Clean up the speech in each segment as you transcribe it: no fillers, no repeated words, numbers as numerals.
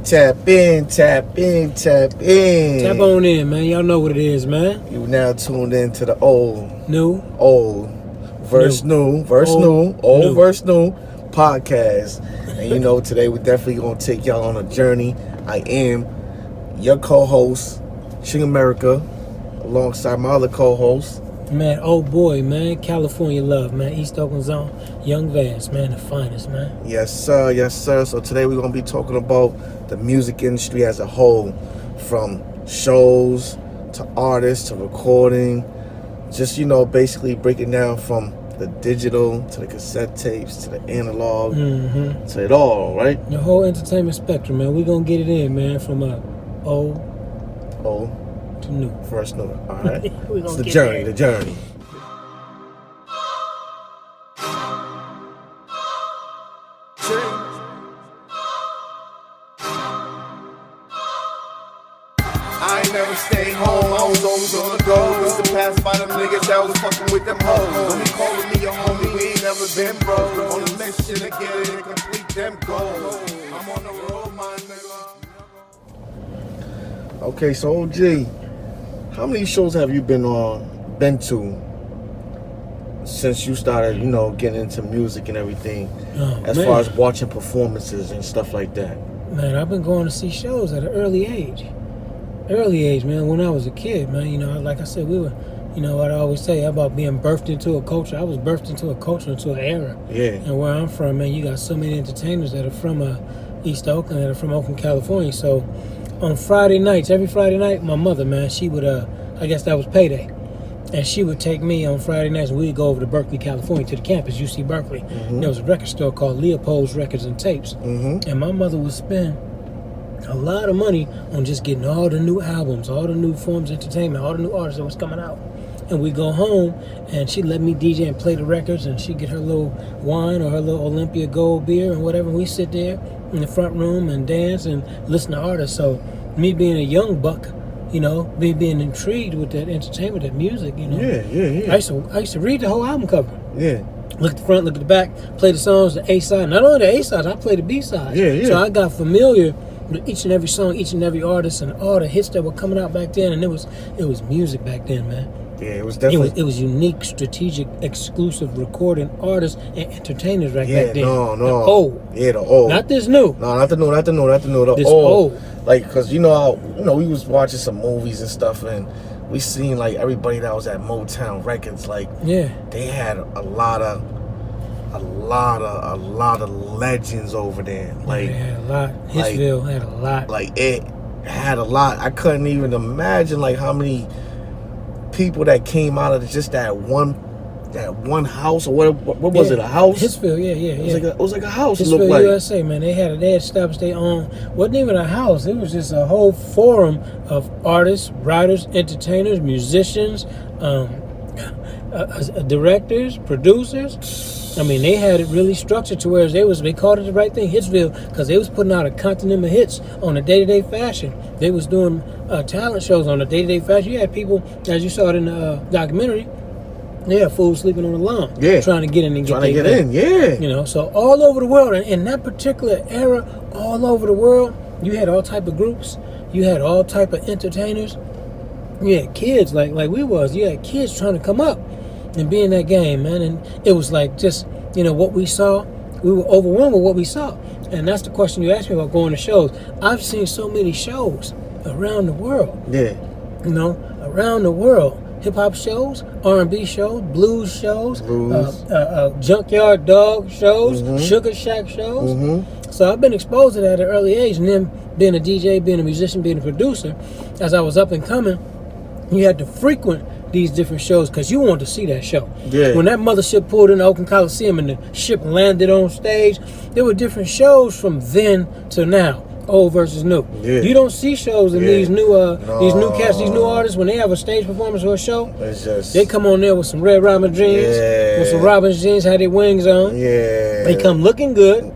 Tap in, tap in, tap in. Tap on in, man. Y'all know what it is, man. You now tuned in to the old verse new podcast. And you know, today we're definitely going to take y'all on a journey. I am your co-host, Ching America, alongside my other co-host. Man, oh boy, man. California love, man. East Oakland Zone. Young Vance, man. The finest, man. Yes, sir. Yes, sir. So today we're going to be talking about the music industry as a whole, from shows to artists to recording. Just, you know, basically breaking down from the digital to the cassette tapes to the analog to it all, right? The whole entertainment spectrum, man. We're going to get it in, man, from old to new. First new. All right. It's the journey. I ain't never stayed home, I was always on the go. Used to pass by them niggas that was fucking with them hoes. Don't be calling me your homie, we ain't never been broke. On a mission to get it and complete them goals. I'm on the road, my nigga. Okay, so OG, how many shows have you been to since you started, you know, getting into music and everything, as far as watching performances and stuff like that? Man, I've been going to see shows at an early age, man. When I was a kid, man, you know, like I said, we were, you know, what I always say about being birthed into a culture. I was birthed into a culture, into an era. Yeah. And where I'm from, man, you got so many entertainers that are from East Oakland, that are from Oakland, California. So on Friday nights, every Friday night, my mother, man, she would, I guess that was payday. And she would take me on Friday nights, and we'd go over to Berkeley, California, to the campus, UC Berkeley. There was a record store called Leopold's Records and Tapes. And my mother would spend a lot of money on just getting all the new albums, all the new forms of entertainment, all the new artists that was coming out. And we'd go home, and she'd let me DJ and play the records, and she'd get her little wine or her little Olympia Gold beer and whatever. And we sit there in the front room and dance and listen to artists. So me being a young buck, you know, me being intrigued with that entertainment, that music, you know. Yeah. I used to read the whole album cover. Yeah. Look at the front, look at the back, play the songs, the A side. Not only the A sides, I played the B side. Yeah. So I got familiar with each and every song, each and every artist, and all the hits that were coming out back then. And it was music back then, man. Yeah, it was definitely. It was unique, strategic, exclusive recording artists and entertainers back then. No. The old. Yeah, the old. Not this new. No, not the new. The This old. old. Like, cause you know, we was watching some movies and stuff, and we seen like everybody that was at Motown Records, like, they had a lot of legends over there. Like, it had a lot. Hitsville had a lot. Like, it had a lot. I couldn't even imagine like how many people that came out of just that one house, or what was it, a house? Hitsville, yeah. It was like a house. Hitsville, it looked like USA, man. They had established their own. Wasn't even a house. It was just a whole forum of artists, writers, entertainers, musicians, directors, producers. I mean, they had it really structured to where they called it the right thing, Hitsville, because they was putting out a continent of hits on a day-to-day fashion. They was doing talent shows on a day-to-day fashion. You had people, as you saw it in the documentary, they had fools sleeping on the lawn, trying to get in and get in. You know, so all over the world, and in that particular era, all over the world, you had all type of groups, you had all type of entertainers, you had kids like we was. You had kids trying to come up and be in that game, man. And it was like, just, you know, what we saw, we were overwhelmed with what we saw. And that's the question you asked me about going to shows. I've seen so many shows around the world. Yeah. You know, around the world. Hip-hop shows, R&B shows, blues shows, Junkyard Dog shows, Sugar Shack shows. So I've been exposed to that at an early age. And then being a DJ, being a musician, being a producer, as I was up and coming, you had to frequent these different shows because you wanted to see that show. Yeah. When that mothership pulled in the Oakland Coliseum and the ship landed on stage, there were different shows from then to now. Old versus new. Yeah. You don't see shows in these new cats, these new artists, when they have a stage performance or a show. It's just, they come on there with some Red Robin jeans, with some Robin's jeans, had their wings on. Yeah. They come looking good,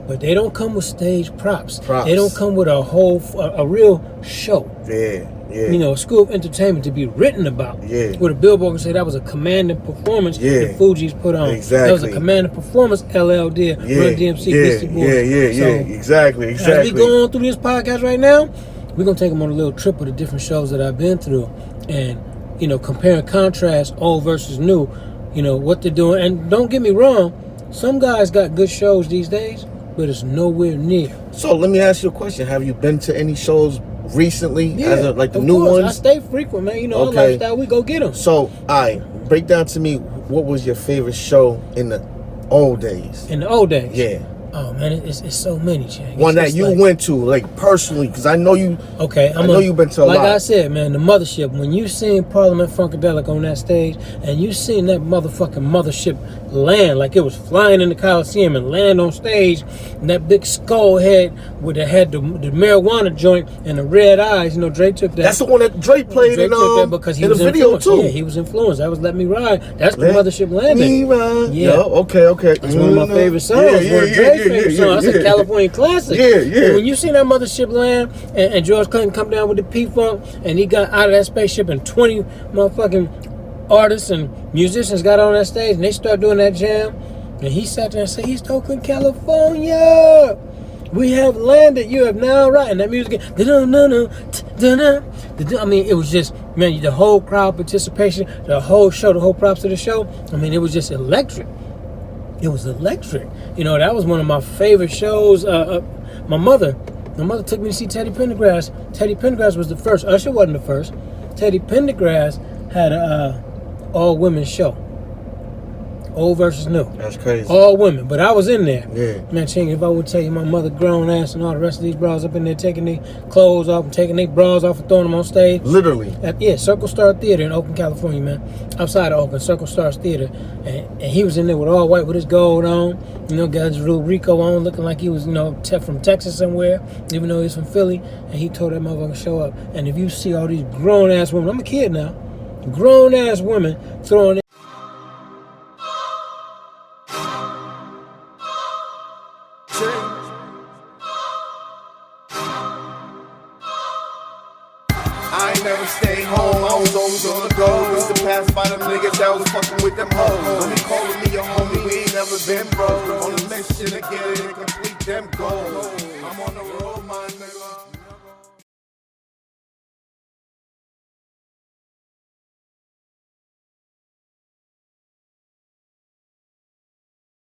but they don't come with stage props. They don't come with a real show. Yeah. you know, a school of entertainment to be written about. Yeah. Where the Billboard can say that was a commanding performance that Fugees put on. Exactly. That was a commanding performance LL did. Run DMC, Beastie Boys. Yeah. Exactly. As we go on through this podcast right now, we're going to take them on a little trip of the different shows that I've been through. And, you know, compare and contrast old versus new. You know, what they're doing. And don't get me wrong, some guys got good shows these days, but it's nowhere near. So let me ask you a question. Have you been to any shows recently? Yeah, like the new course. ones? I stay frequent, man. You know, our lifestyle, we go get them. So, break down to me, what was your favorite show in the old days? In the old days? Yeah. Oh, man, it's so many, Ching. One that you went to, like, personally, because I know you... Okay, I know you've been to a lot. Like I said, man, the mothership, when you seen Parliament Funkadelic on that stage, and you seen that motherfucking mothership land, like it was flying in the Coliseum and land on stage, and that big skull head with the head, the marijuana joint, and the red eyes, you know, Drake took that. That's the one that Drake played Drake took that because he was the video, influenced. too. Yeah, he was influenced. That was Let Me Ride. That's the mothership landing. Yeah. Okay. That's one of my favorite songs. One of Drake's favorite songs. That's a California classic. Yeah. And when you see that mothership land and George Clinton come down with the P-Funk and he got out of that spaceship and 20 motherfucking artists and musicians got on that stage and they start doing that jam and he sat there and said, East Oakland, California, we have landed, you have now arrived. And that music, I mean, it was just, man, the whole crowd participation, the whole show, the whole props of the show, I mean, it was just electric. It was electric. You know, that was one of my favorite shows. My mother took me to see Teddy Pendergrass. Teddy Pendergrass was the first. Usher wasn't the first. Teddy Pendergrass had a all-women show. Old versus new. That's crazy. All women. But I was in there. Yeah. Man, Ching, if I would tell you my mother grown ass and all the rest of these bras up in there taking their clothes off and taking their bras off and throwing them on stage. Literally. Circle Star Theater in Oakland, California, man. Outside of Oakland, Circle Stars Theater. And he was in there with all white with his gold on. You know, got his real Rico on, looking like he was, you know, from Texas somewhere, even though he's from Philly. And he told that motherfucker to show up. And if you see all these grown ass women, I'm a kid now, grown ass women throwing I ain't never stayed home, I was always on the go. Used to pass by them niggas that was fucking with them hoes. Don't be calling me your homie, we ain't never been broke. On a mission to get it and complete them goals. I'm on the road, my nigga.